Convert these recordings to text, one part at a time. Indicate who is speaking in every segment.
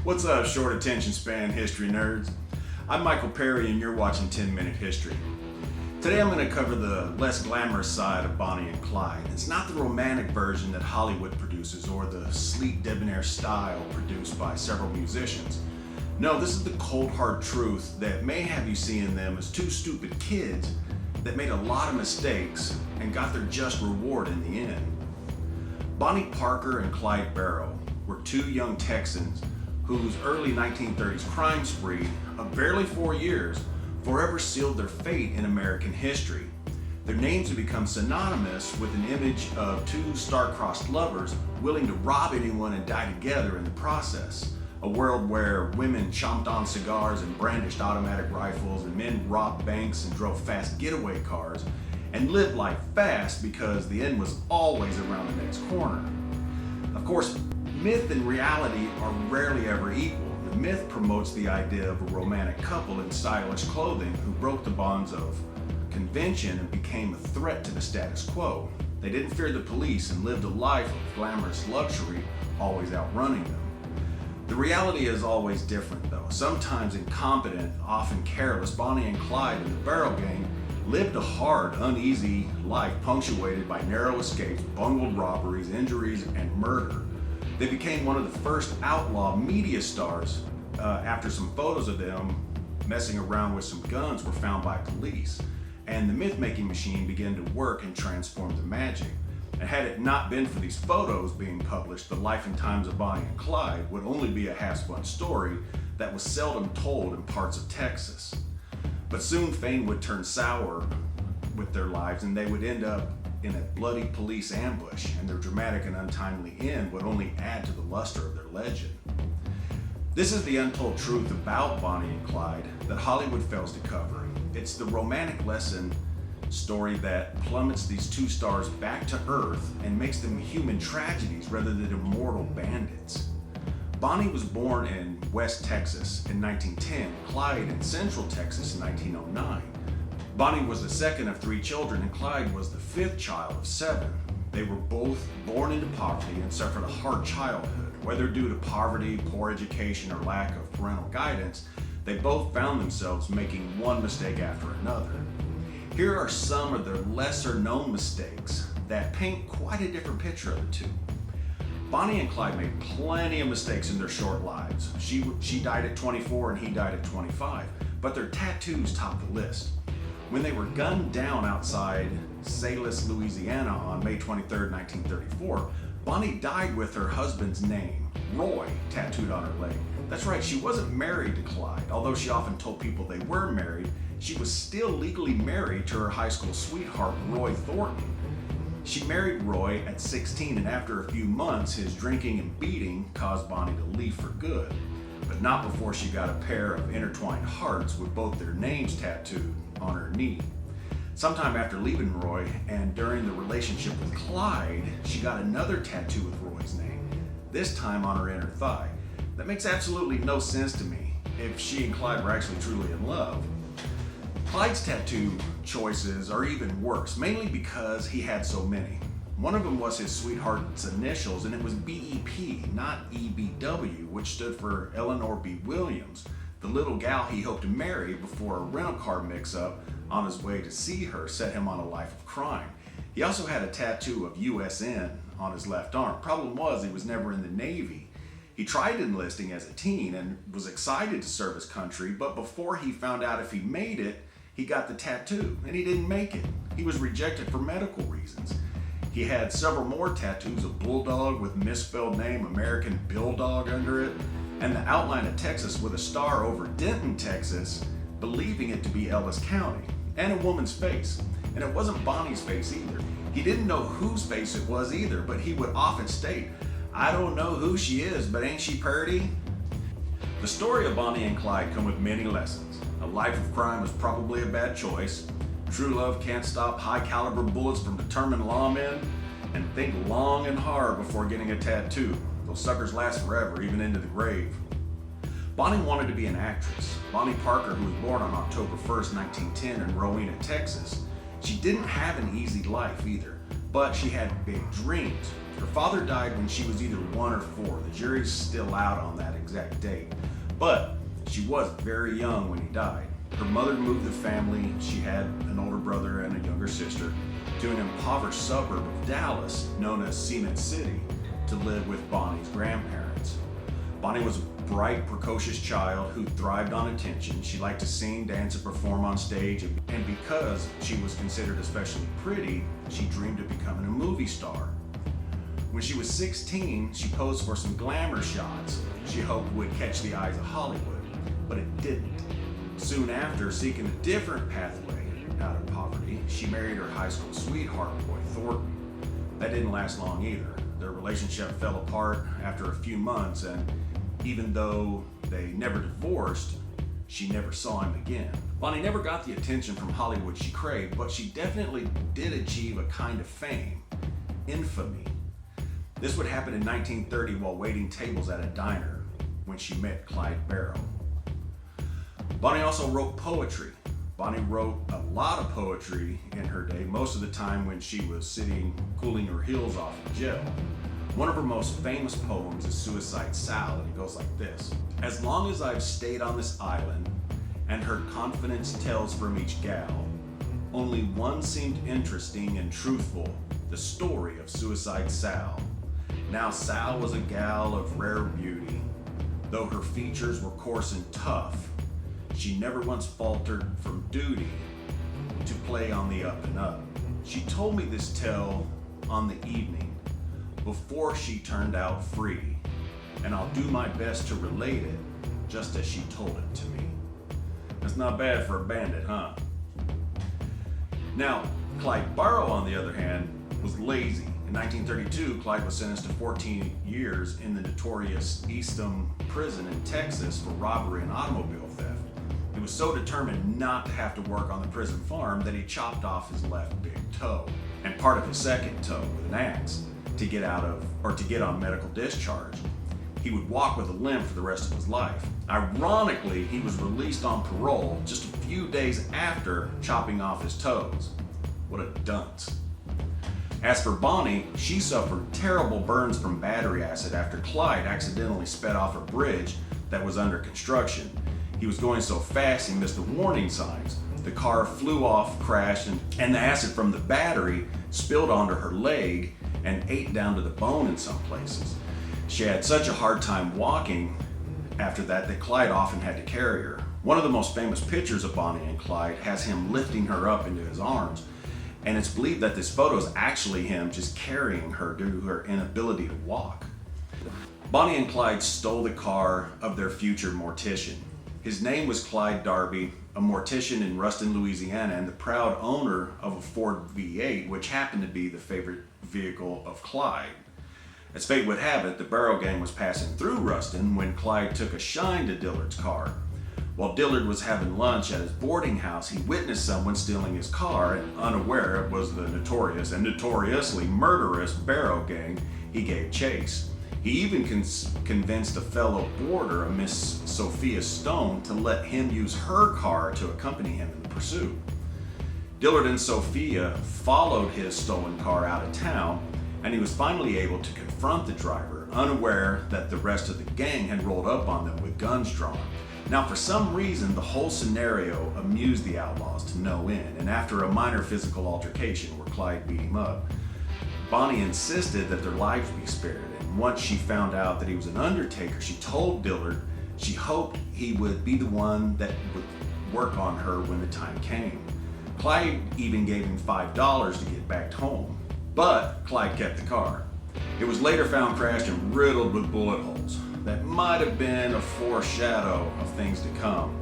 Speaker 1: What's up, short attention span history nerds? I'm Michael Perry and you're watching 10 Minute History. Today I'm going to cover the less glamorous side of Bonnie and Clyde. It's not the romantic version that Hollywood produces or the sleek debonair style produced by several musicians. No, this is the cold hard truth that may have you seeing them as two stupid kids that made a lot of mistakes and got their just reward in the end. Bonnie Parker and Clyde Barrow were two young Texans whose early 1930s crime spree of barely 4 years forever sealed their fate in American history. Their names have become synonymous with an image of two star-crossed lovers willing to rob anyone and die together in the process. A world where women chomped on cigars and brandished automatic rifles, and men robbed banks and drove fast getaway cars, and lived life fast because the end was always around the next corner. Of course, myth and reality are rarely ever equal. The myth promotes the idea of a romantic couple in stylish clothing who broke the bonds of convention and became a threat to the status quo. They didn't fear the police and lived a life of glamorous luxury, always outrunning them. The reality is always different though. Sometimes incompetent, often careless, Bonnie and Clyde and the Barrow Gang lived a hard, uneasy life punctuated by narrow escapes, bungled robberies, injuries, and murder. They became one of the first outlaw media stars after some photos of them messing around with some guns were found by police. And the myth-making machine began to work and transform to magic. And had it not been for these photos being published, the life and times of Bonnie and Clyde would only be a half-spun story that was seldom told in parts of Texas. But soon fame would turn sour with their lives and they would end up in a bloody police ambush, and their dramatic and untimely end would only add to the luster of their legend. This is the untold truth about Bonnie and Clyde that Hollywood fails to cover. It's the romantic lesson story that plummets these two stars back to earth and makes them human tragedies rather than immortal bandits. Bonnie was born in West Texas in 1910, Clyde in Central Texas in 1909. Bonnie was the second of 3 children and Clyde was the 5th child of 7. They were both born into poverty and suffered a hard childhood. Whether due to poverty, poor education, or lack of parental guidance, they both found themselves making one mistake after another. Here are some of their lesser known mistakes that paint quite a different picture of the two. Bonnie and Clyde made plenty of mistakes in their short lives. She died at 24 and he died at 25, but their tattoos topped the list. When they were gunned down outside Salis, Louisiana on May 23, 1934, Bonnie died with her husband's name, Roy, tattooed on her leg. That's right, she wasn't married to Clyde. Although she often told people they were married, she was still legally married to her high school sweetheart, Roy Thornton. She married Roy at 16, and after a few months, his drinking and beating caused Bonnie to leave for good. But not before she got a pair of intertwined hearts with both their names tattooed on her knee. Sometime after leaving Roy and during the relationship with Clyde, she got another tattoo with Roy's name, this time on her inner thigh. That makes absolutely no sense to me if she and Clyde were actually truly in love. Clyde's tattoo choices are even worse, mainly because he had so many. One of them was his sweetheart's initials, and it was BEP, not EBW, which stood for Eleanor B. Williams, the little gal he hoped to marry before a rental car mix-up on his way to see her set him on a life of crime. He also had a tattoo of USN on his left arm. Problem was, he was never in the Navy. He tried enlisting as a teen and was excited to serve his country, but before he found out if he made it, he got the tattoo, and he didn't make it. He was rejected for medical reasons. He had several more tattoos, a bulldog with misspelled name American Bulldog under it, and the outline of Texas with a star over Denton, Texas, believing it to be Ellis County, and a woman's face. And it wasn't Bonnie's face either. He didn't know whose face it was either, but he would often state, "I don't know who she is, but ain't she purty?" The story of Bonnie and Clyde come with many lessons. A life of crime was probably a bad choice. True love can't stop high caliber bullets from determined lawmen, and think long and hard before getting a tattoo. Those suckers last forever, even into the grave. Bonnie wanted to be an actress. Bonnie Parker, who was born on October 1st, 1910 in Rowena, Texas. She didn't have an easy life either, but she had big dreams. Her father died when she was either 1 or 4. The jury's still out on that exact date, but she was very young when he died. Her mother moved the family, she had an older brother and a younger sister, to an impoverished suburb of Dallas known as Cement City to live with Bonnie's grandparents. Bonnie was a bright, precocious child who thrived on attention. She liked to sing, dance, and perform on stage, and because she was considered especially pretty, she dreamed of becoming a movie star. When she was 16, she posed for some glamour shots she hoped would catch the eyes of Hollywood, but it didn't. Soon after, seeking a different pathway out of poverty, she married her high school sweetheart, Boy Thornton. That didn't last long either. Their relationship fell apart after a few months, and even though they never divorced, she never saw him again. Bonnie never got the attention from Hollywood she craved, but she definitely did achieve a kind of fame, infamy. This would happen in 1930 while waiting tables at a diner when she met Clyde Barrow. Bonnie also wrote poetry. Bonnie wrote a lot of poetry in her day, most of the time when she was sitting cooling her heels off in jail. One of her most famous poems is Suicide Sal, and it goes like this. As long as I've stayed on this island and heard confidence tales from each gal, only one seemed interesting and truthful, the story of Suicide Sal. Now Sal was a gal of rare beauty. Though her features were coarse and tough, she never once faltered from duty to play on the up and up. She told me this tale on the evening before she turned out free, and I'll do my best to relate it just as she told it to me. That's not bad for a bandit, huh? Now, Clyde Barrow, on the other hand, was lazy. In 1932, Clyde was sentenced to 14 years in the notorious Eastham prison in Texas for robbery and automobile theft. He was so determined not to have to work on the prison farm that he chopped off his left big toe and part of his second toe with an axe to get on medical discharge. He would walk with a limp for the rest of his life. Ironically, he was released on parole just a few days after chopping off his toes. What a dunce. As for Bonnie, she suffered terrible burns from battery acid after Clyde accidentally sped off a bridge that was under construction. He was going so fast he missed the warning signs. The car flew off, crashed, and the acid from the battery spilled onto her leg and ate down to the bone in some places. She had such a hard time walking after that Clyde often had to carry her. One of the most famous pictures of Bonnie and Clyde has him lifting her up into his arms, and it's believed that this photo is actually him just carrying her due to her inability to walk. Bonnie and Clyde stole the car of their future mortician. His name was Clyde Darby, a mortician in Ruston, Louisiana, and the proud owner of a Ford V8, which happened to be the favorite vehicle of Clyde. As fate would have it, the Barrow gang was passing through Ruston when Clyde took a shine to Dillard's car. While Dillard was having lunch at his boarding house, he witnessed someone stealing his car, and unaware it was the notorious and notoriously murderous Barrow gang, he gave chase. He even convinced a fellow boarder, a Miss Sophia Stone, to let him use her car to accompany him in the pursuit. Dillard and Sophia followed his stolen car out of town, and he was finally able to confront the driver, unaware that the rest of the gang had rolled up on them with guns drawn. Now, for some reason, the whole scenario amused the outlaws to no end, and after a minor physical altercation where Clyde beat him up, Bonnie insisted that their lives be spared, and once she found out that he was an undertaker, she told Dillard she hoped he would be the one that would work on her when the time came. Clyde even gave him $5 to get back home, but Clyde kept the car. It was later found crashed and riddled with bullet holes. That might have been a foreshadow of things to come.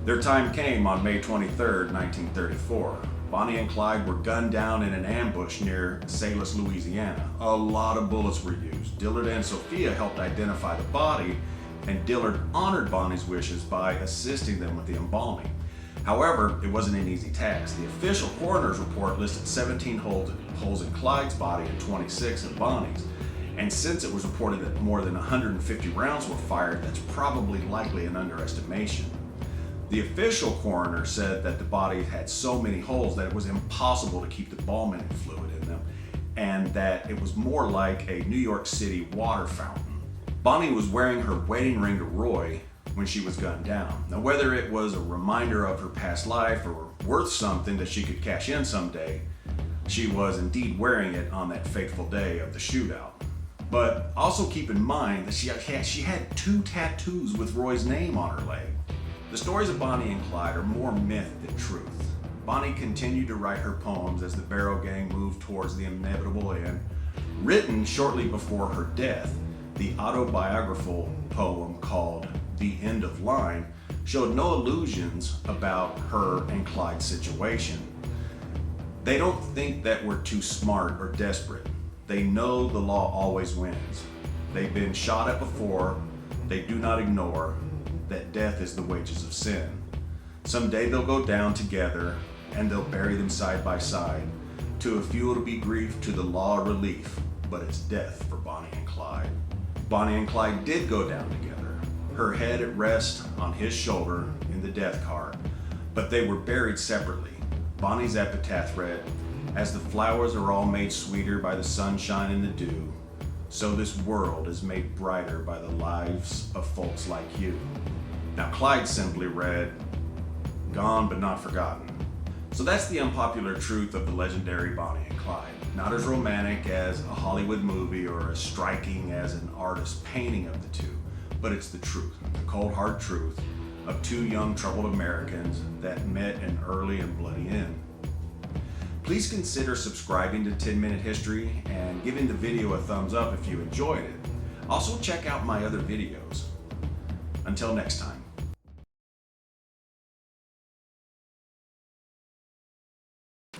Speaker 1: Their time came on May 23rd, 1934. Bonnie and Clyde were gunned down in an ambush near Salis, Louisiana. A lot of bullets were used. Dillard and Sophia helped identify the body, and Dillard honored Bonnie's wishes by assisting them with the embalming. However, it wasn't an easy task. The official coroner's report listed 17 holes in Clyde's body and 26 in Bonnie's. And since it was reported that more than 150 rounds were fired, that's probably likely an underestimation. The official coroner said that the body had so many holes that it was impossible to keep the embalming fluid in them, and that it was more like a New York City water fountain. Bonnie was wearing her wedding ring to Roy when she was gunned down. Now, whether it was a reminder of her past life or worth something that she could cash in someday, she was indeed wearing it on that fateful day of the shootout. But also keep in mind that she had 2 tattoos with Roy's name on her leg. The stories of Bonnie and Clyde are more myth than truth. Bonnie continued to write her poems as the Barrow Gang moved towards the inevitable end. Written shortly before her death, the autobiographical poem called The End of Line showed no illusions about her and Clyde's situation. They don't think that we're too smart or desperate. They know the law always wins. They've been shot at before. They do not ignore that death is the wages of sin. Someday they'll go down together and they'll bury them side by side. To a few it'll be grief, to the law relief, but it's death for Bonnie and Clyde. Bonnie and Clyde did go down together, her head at rest on his shoulder in the death cart, but they were buried separately. Bonnie's epitaph read, "As the flowers are all made sweeter by the sunshine and the dew, so this world is made brighter by the lives of folks like you." Now Clyde simply read, "Gone but not forgotten." So that's the unpopular truth of the legendary Bonnie and Clyde. Not as romantic as a Hollywood movie or as striking as an artist's painting of the two, but it's the truth, the cold hard truth of 2 young troubled Americans that met an early and bloody end. Please consider subscribing to 10-Minute History and giving the video a thumbs up if you enjoyed it. Also check out my other videos. Until next time.